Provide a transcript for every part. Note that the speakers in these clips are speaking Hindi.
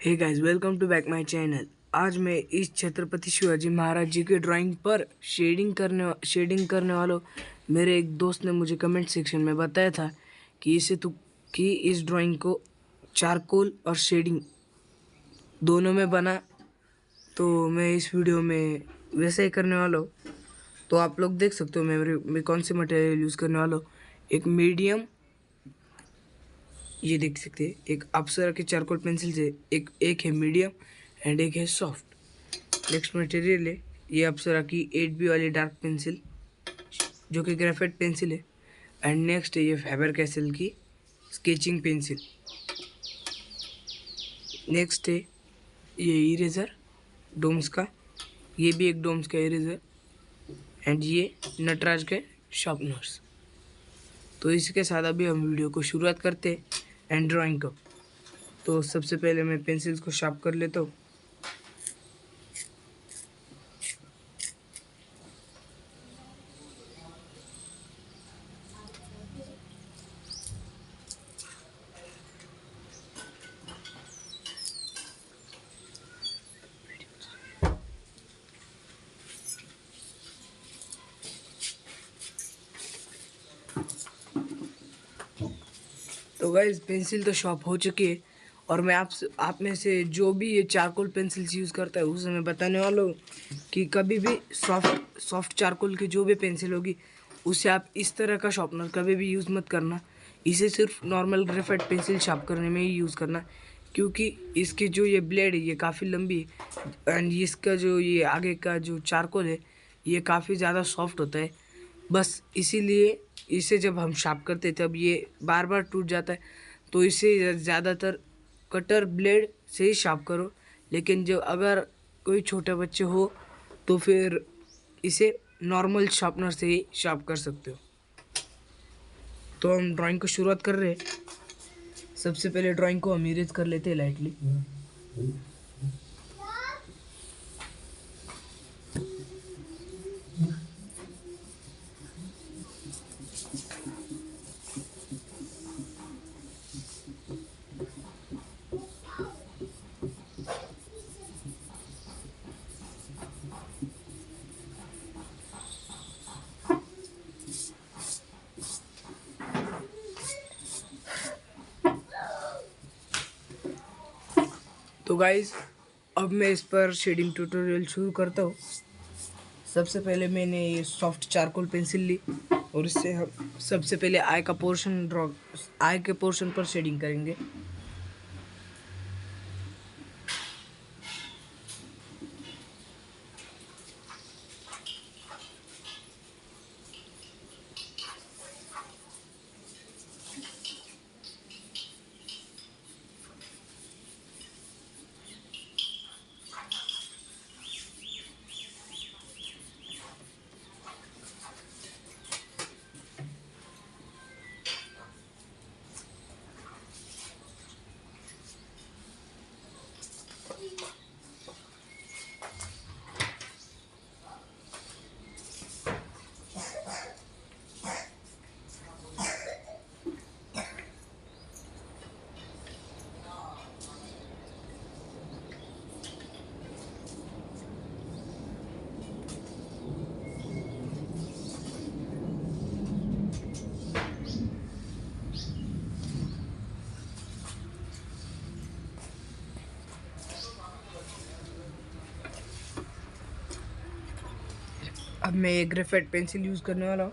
Hey guys, welcome to back my channel. आज मैं इस छत्रपति शिवाजी महाराज जी के ड्राइंग पर शेडिंग करने वालों मेरे एक दोस्त ने मुझे कमेंट सेक्शन में बताया था कि इस ड्राइंग को चारकोल और शेडिंग दोनों में बना। तो मैं इस वीडियो में वैसे ही करने वाला हूँ। तो आप लोग देख सकते हो मैं कौन से मटेरियल यूज़ करने वाला हूँ। एक मीडियम, ये देख सकते हैं, एक अप्सरा के चारकोल पेंसिल से एक है मीडियम एंड एक है सॉफ्ट। नेक्स्ट मटेरियल है ये अप्सरा की 8B वाली डार्क पेंसिल जो कि ग्रेफाइट पेंसिल है। एंड नेक्स्ट है ये फैबर कैसल की स्केचिंग पेंसिल। नेक्स्ट है ये इरेज़र डोम्स का, ये भी एक डोम्स का इरेज़र। एंड ये नटराज के शार्पनर्स। तो इसके साथ अभी हम वीडियो को शुरुआत करते हैं एंड ड्राइंग को। तो सबसे पहले मैं पेंसिल्स को शार्प कर लेता हूँ। तो गाइस, पेंसिल तो शॉर्प हो चुकी है और मैं आप में से जो भी ये चारकोल पेंसिल्स यूज़ करता है उसे मैं बताने वाला हूँ कि कभी भी सॉफ्ट चारकोल की जो भी पेंसिल होगी उसे आप इस तरह का शार्पनर कभी भी यूज़ मत करना। इसे सिर्फ नॉर्मल ग्रेफाइट पेंसिल शार्प करने में ही यूज़ करना, क्योंकि इसकी जो ये ब्लेड है ये काफ़ी लंबी है एंड इसका जो ये आगे का जो चारकोल है ये काफ़ी ज़्यादा सॉफ्ट होता है। बस इसीलिए इसे जब हम शार्प करते हैं तब ये बार बार टूट जाता है। तो इसे ज़्यादातर कटर ब्लेड से ही शार्प करो, लेकिन जो अगर कोई छोटे बच्चे हो तो फिर इसे नॉर्मल शार्पनर से ही शार्प कर सकते हो। तो हम ड्राइंग को शुरुआत कर रहे हैं। सबसे पहले ड्राइंग को हम इरेज कर लेते हैं लाइटली। तो गाइज, अब मैं इस पर शेडिंग ट्यूटोरियल शुरू करता हूँ। सबसे पहले मैंने ये सॉफ्ट चारकोल पेंसिल ली और इससे हम सबसे पहले आई के पोर्शन पर शेडिंग करेंगे। अब मैं ये ग्रेफाइट पेंसिल यूज़ करने वाला हूँ।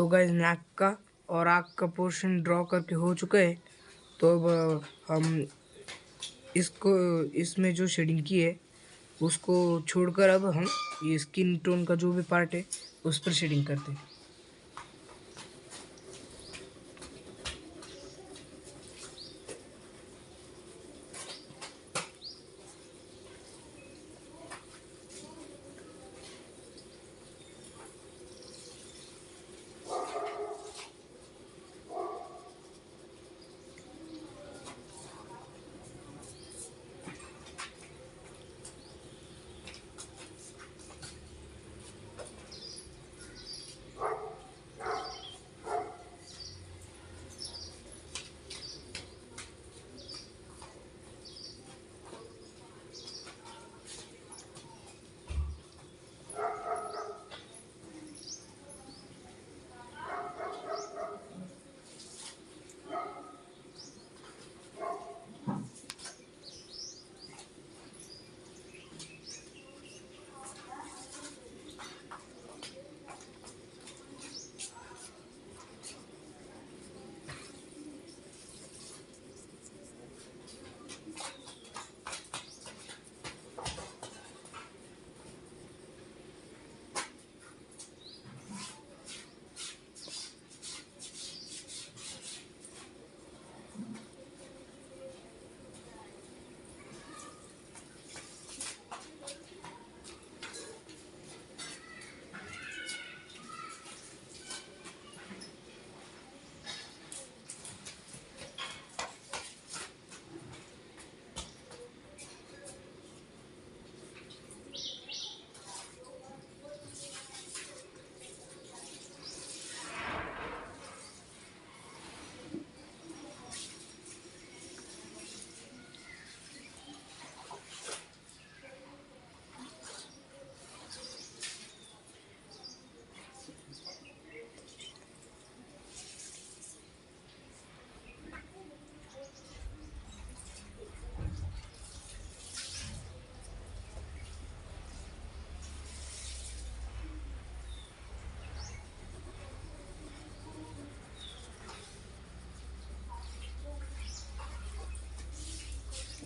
तो गाइस नाक का और आँख का पोर्शन ड्रॉ करके हो चुका है। तो अब हम इसको इसमें जो शेडिंग की है उसको छोड़कर अब हम ये स्किन टोन का जो भी पार्ट है उस पर शेडिंग करते हैं।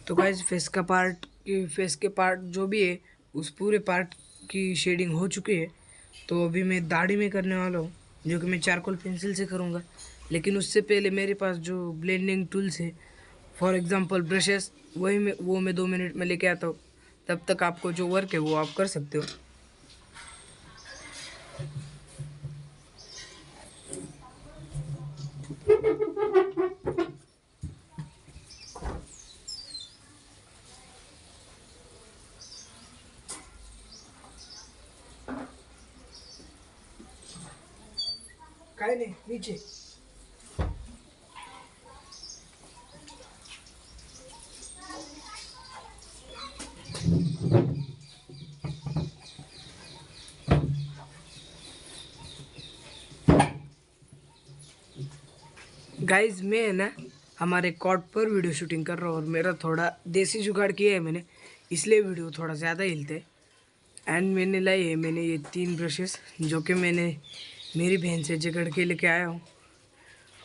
तो गाइस फेस के पार्ट जो भी है उस पूरे पार्ट की शेडिंग हो चुकी है। तो अभी मैं दाढ़ी में करने वाला हूँ, जो कि मैं चारकोल पेंसिल से करूँगा। लेकिन उससे पहले मेरे पास जो ब्लेंडिंग टूल्स है, फॉर एग्जांपल ब्रशेस, वो मैं 2 मिनट में लेके आता हूँ। तब तक आपको जो वर्क है वो आप कर सकते हो। काय नहीं नीचे। गाइज मैं है ना हमारे कॉट पर वीडियो शूटिंग कर रहा हूँ और मेरा थोड़ा देसी जुगाड़ किया है मैंने, इसलिए वीडियो थोड़ा ज़्यादा हिलते हैं। एंड मैंने ये 3 ब्रशेस जो कि मैंने मेरी बहन से जगड़ के लेके आया हूँ।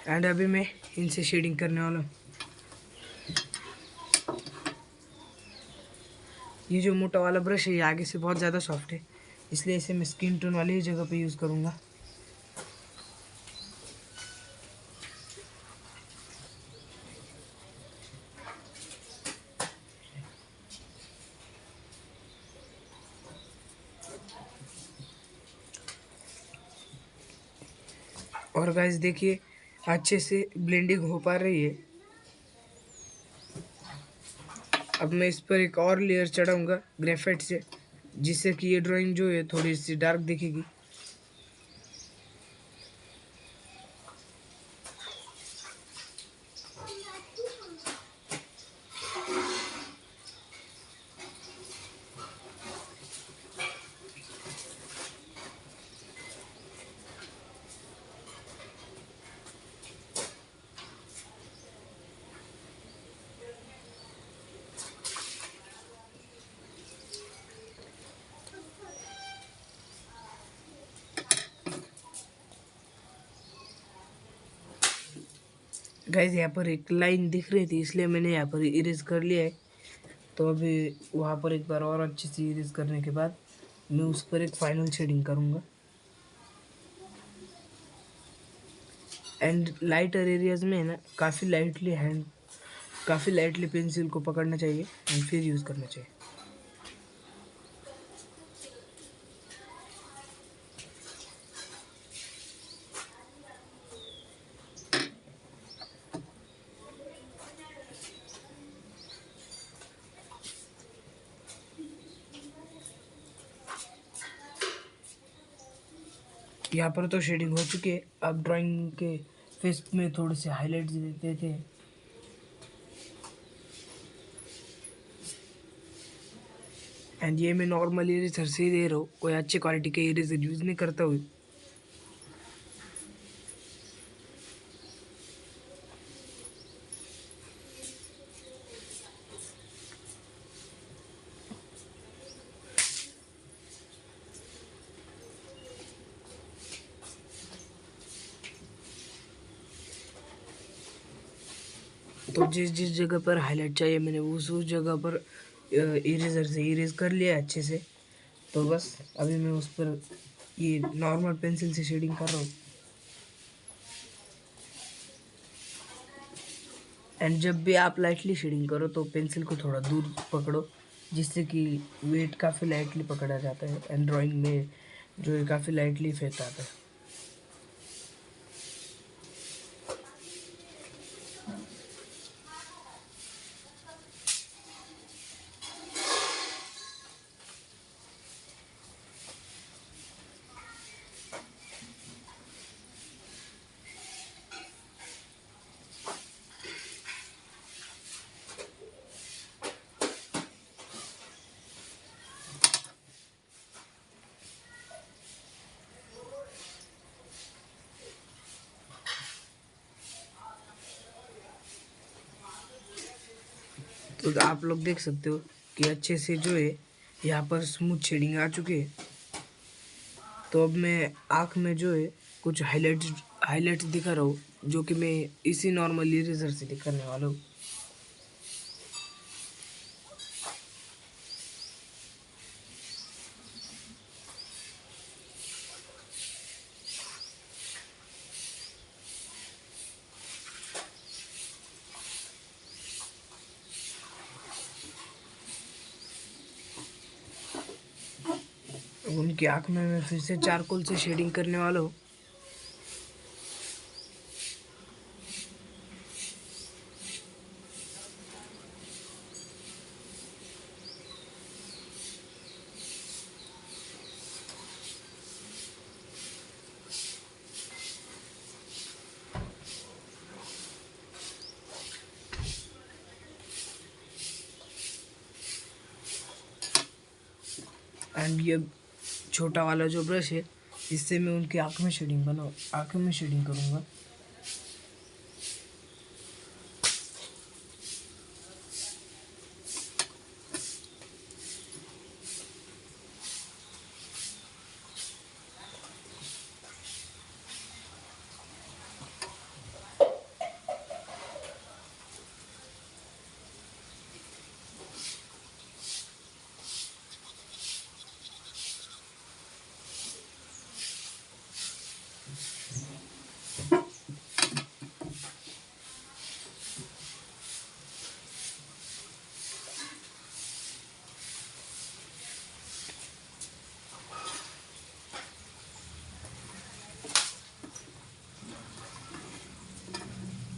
एंड अभी मैं इनसे शेडिंग करने वाला हूँ। ये जो मोटा वाला ब्रश है ये आगे से बहुत ज़्यादा सॉफ्ट है, इसलिए इसे मैं स्किन टोन वाली ही जगह पे यूज़ करूँगा। और गाइस देखिए अच्छे से ब्लेंडिंग हो पा रही है। अब मैं इस पर एक और लेयर चढ़ाऊँगा ग्रेफाइट से, जिससे कि ये ड्राइंग जो है थोड़ी सी डार्क दिखेगी। गाइस यहाँ पर एक लाइन दिख रही थी, इसलिए मैंने यहाँ पर इरेज कर लिया है। तो अभी वहाँ पर एक बार और अच्छे से इरेज करने के बाद मैं उस पर एक फाइनल शेडिंग करूँगा। एंड लाइटर एरियाज में है ना, काफ़ी लाइटली पेंसिल को पकड़ना चाहिए एंड फिर यूज़ करना चाहिए। यहाँ पर तो शेडिंग हो चुकी है। अब ड्राइंग के फेस में थोड़े से हाईलाइट्स देते थे। एंड ये मैं नॉर्मल इरेजर से ही दे रहा हूँ, कोई अच्छी क्वालिटी के इरेजर यूज़ नहीं करता हूँ। तो जिस जिस जगह पर हाईलाइट चाहिए मैंने उस जगह पर इरेजर से इरेज कर लिया है अच्छे से। तो बस अभी मैं उस पर ये नॉर्मल पेंसिल से शेडिंग कर रहा हूँ। एंड जब भी आप लाइटली शेडिंग करो तो पेंसिल को थोड़ा दूर पकड़ो, जिससे कि वेट काफ़ी लाइटली पकड़ा जाता है एंड ड्राइंग में जो है काफ़ी लाइटली इफेक्ट आता है। तो आप लोग देख सकते हो कि अच्छे से जो है यहाँ पर स्मूथ शेडिंग आ चुकी है। तो अब मैं आँख में जो है कुछ हाइलाइट्स दिखा रहा हूँ, जो कि मैं इसी नॉर्मल इरेजर से दिखाने वाला हूँ। उनकी आँख में मैं फिर से चारकोल से शेडिंग करने वाला हूँ। एंड ये छोटा वाला जो ब्रश है, इससे मैं उनकी आँख में शेडिंग करूँगा।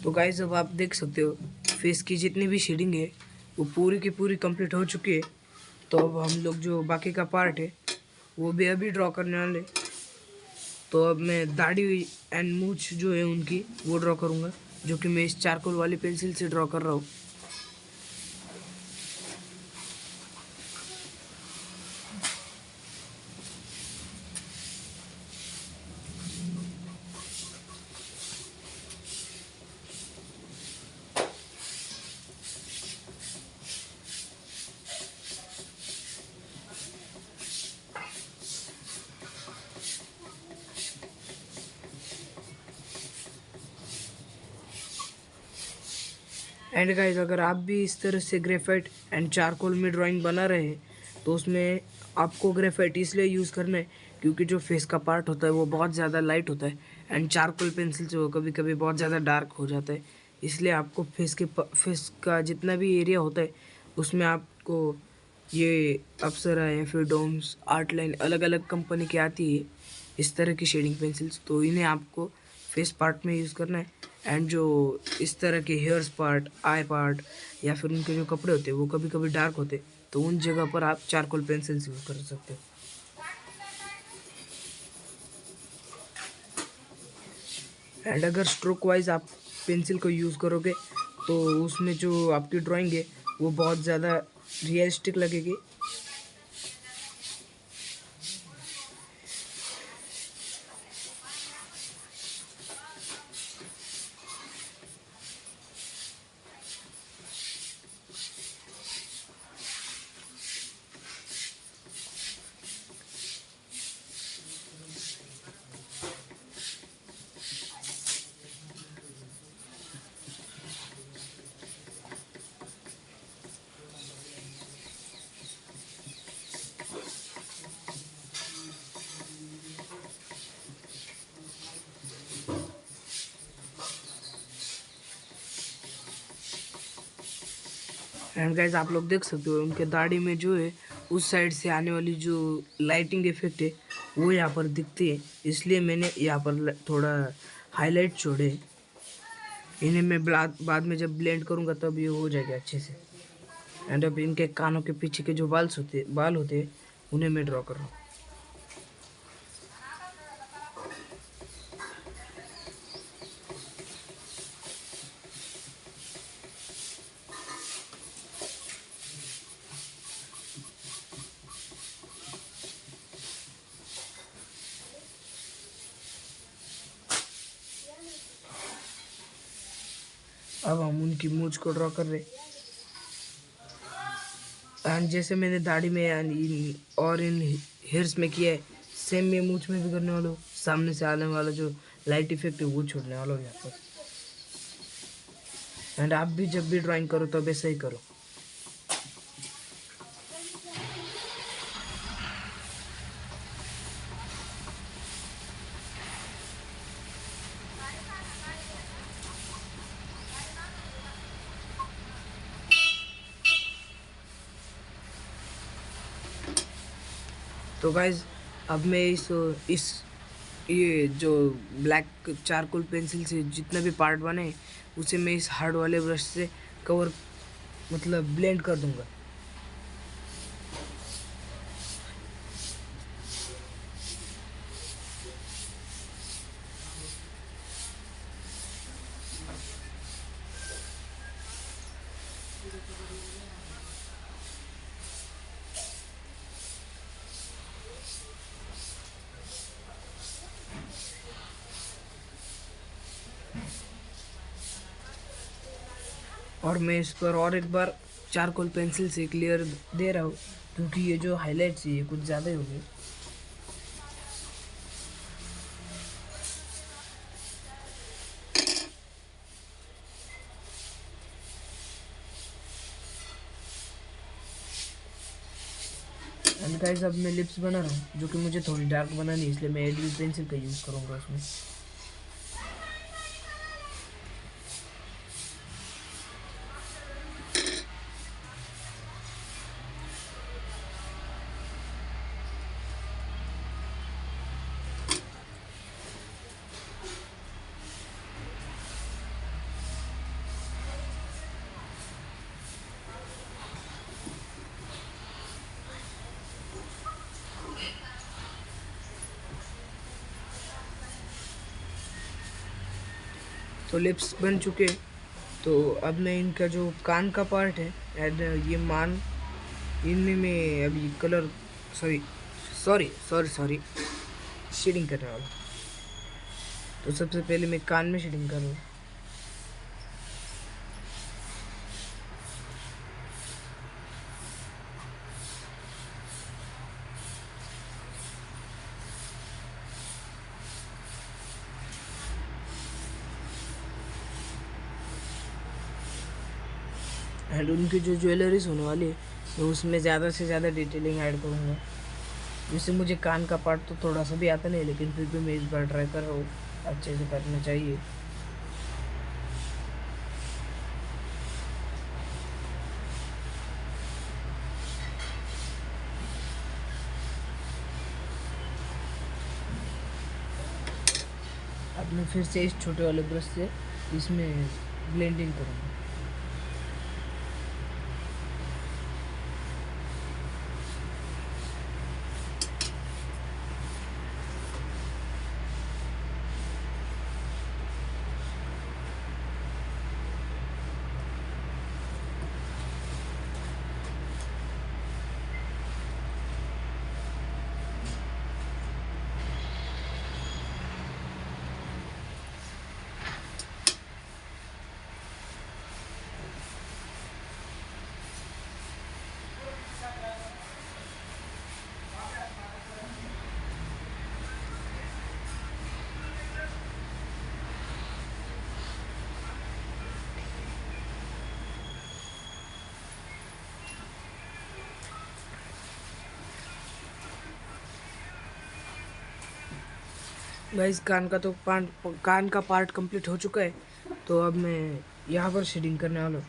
तो गाइस अब आप देख सकते हो फेस की जितनी भी शेडिंग है वो पूरी की पूरी कंप्लीट हो चुकी है। तो अब हम लोग जो बाकी का पार्ट है वो भी अभी ड्रॉ करने वाले। तो अब मैं दाढ़ी एंड मूंछ जो है उनकी वो ड्रॉ करूँगा, जो कि मैं इस चारकोल वाली पेंसिल से ड्रॉ कर रहा हूँ। एंड गाइस, अगर आप भी इस तरह से ग्रेफाइट एंड चारकोल में ड्राइंग बना रहे हैं तो उसमें आपको ग्रेफाइट इसलिए यूज़ करना है क्योंकि जो फेस का पार्ट होता है वो बहुत ज़्यादा लाइट होता है एंड चारकोल पेंसिल से वो कभी कभी बहुत ज़्यादा डार्क हो जाता है। इसलिए आपको फेस का जितना भी एरिया होता है उसमें आपको ये अप्सरा या फिर डोम्स आर्ट लाइन अलग अलग कंपनी की आती है इस तरह की शेडिंग पेंसिल्स, तो इन्हें आपको फेस पार्ट में यूज़ करना है। एंड जो इस तरह के हेयर्स पार्ट, आई पार्ट या फिर उनके जो कपड़े होते हैं वो कभी कभी डार्क होते हैं, तो उन जगह पर आप चारकोल पेंसिल्स यूज़ कर सकते हो। एंड अगर स्ट्रोक वाइज आप पेंसिल को यूज़ करोगे तो उसमें जो आपकी ड्राइंग है वो बहुत ज़्यादा रियलिस्टिक लगेगी। एंड गाइस, आप लोग देख सकते हो उनके दाढ़ी में जो है उस साइड से आने वाली जो लाइटिंग इफेक्ट है वो यहाँ पर दिखती है, इसलिए मैंने यहाँ पर थोड़ा हाईलाइट छोड़े। इन्हें मैं बाद में जब ब्लेंड करूँगा तब ये हो जाएगा अच्छे से। एंड अब इनके कानों के पीछे के जो बाल होते हैं उन्हें मैं ड्रॉ कर रहा हूँ। अब हम उनकी मूंछ को ड्रॉ कर रहे एंड जैसे मैंने दाढ़ी में और इन हेयर्स में किया है सेम मैं मूंछ में भी करने वाला हूँ। सामने से आने वाला जो लाइट इफेक्ट है वो छोड़ने वाला हूँ यहाँ पर। एंड आप भी जब भी ड्राइंग करो तो ऐसा ही करो। तो गाइज, अब मैं इस ये जो ब्लैक चारकोल पेंसिल से जितना भी पार्ट बने उसे मैं इस हार्ड वाले ब्रश से कवर मतलब ब्लेंड कर दूंगा। और मैं इस पर और एक बार चारकोल पेंसिल से क्लियर दे रहा हूँ क्योंकि ये जो हाईलाइट्स है ये कुछ ज़्यादा ही हो गए। एंड गाइस, अब मैं लिप्स बना रहा हूँ जो कि मुझे थोड़ी डार्क बनानी है, इसलिए मैं एडिल पेंसिल का यूज़ करूँगा उसमें। तो लिप्स बन चुके, तो अब मैं इनका जो कान का पार्ट है एंड ये इनमें मैं अभी colour sorry sorry sorry sorry shading करने वाला। तो सबसे पहले मैं कान में शेडिंग कर रहा हूँ। एंड उनकी जो ज्वेलरीज होने वाली है मैं उसमें ज़्यादा से ज़्यादा डिटेलिंग ऐड करूँगा। वैसे मुझे कान का पार्ट तो थोड़ा सा भी आता नहीं, लेकिन फिर भी मैं इस बार ट्राई कर रहा हूँ, अच्छे से करना चाहिए। अब मैं फिर से इस छोटे वाले ब्रश से इसमें ब्लेंडिंग करूँगा। गाइस कान का पार्ट कंप्लीट हो चुका है, तो अब मैं यहाँ पर शेडिंग करने वाला हूँ।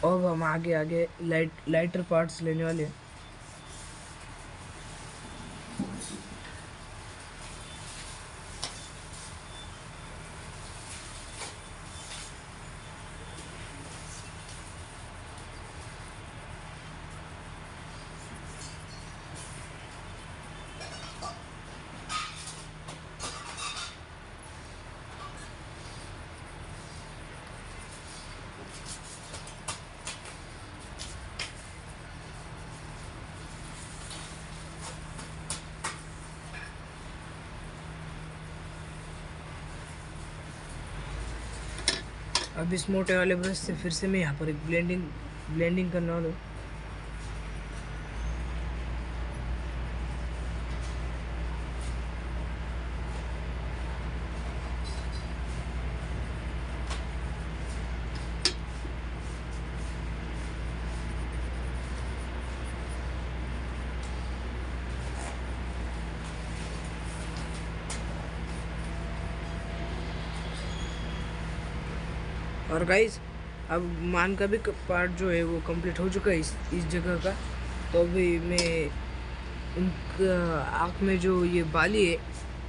अब हम आगे आगे लाइटर पार्ट्स लेने वाले हैं। अब इस मोटे वाले ब्रश से फिर से मैं यहाँ पर एक ब्लेंडिंग करने वाला हूँ। और गाइस अब मान का भी पार्ट जो है वो कंप्लीट हो चुका है इस जगह का। तो अभी मैं उनका आँख में जो ये बाली है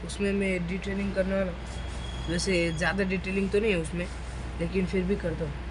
उसमें मैं डिटेलिंग करने वाला हूँ। वैसे ज़्यादा डिटेलिंग तो नहीं है उसमें, लेकिन फिर भी करता हूँ।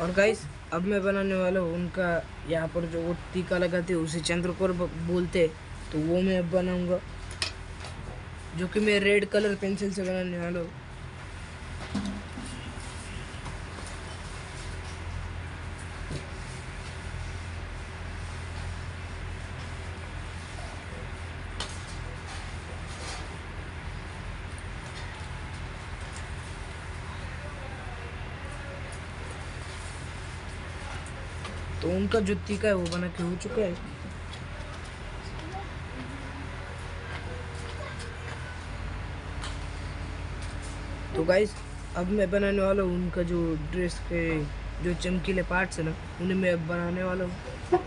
और गाइस अब मैं बनाने वाला हूँ उनका यहाँ पर जो वो टीका लगाते हैं उसे चंद्रकोर बोलते हैं, तो वो मैं अब बनाऊँगा, जो कि मैं रेड कलर पेंसिल से बनाने वाला हूँ। तो उनका जो टीका है वो बना के हो चुका है। तो गाइस अब मैं बनाने वाला हूँ उनका जो ड्रेस के जो चमकीले पार्ट्स है ना, उन्हें मैं अब बनाने वाला हूँ।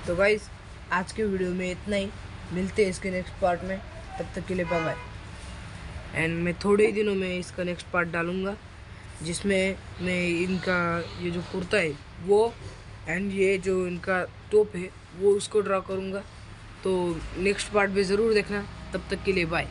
तो गाइस आज के वीडियो में इतना ही, मिलते हैं इसके नेक्स्ट पार्ट में, तब तक के लिए बाय बाय। एंड मैं थोड़े ही दिनों में इसका नेक्स्ट पार्ट डालूँगा जिसमें मैं इनका ये जो कुर्ता है वो एंड ये जो इनका टोप है वो उसको ड्रा करूँगा। तो नेक्स्ट पार्ट भी ज़रूर देखना, तब तक के लिए बाय।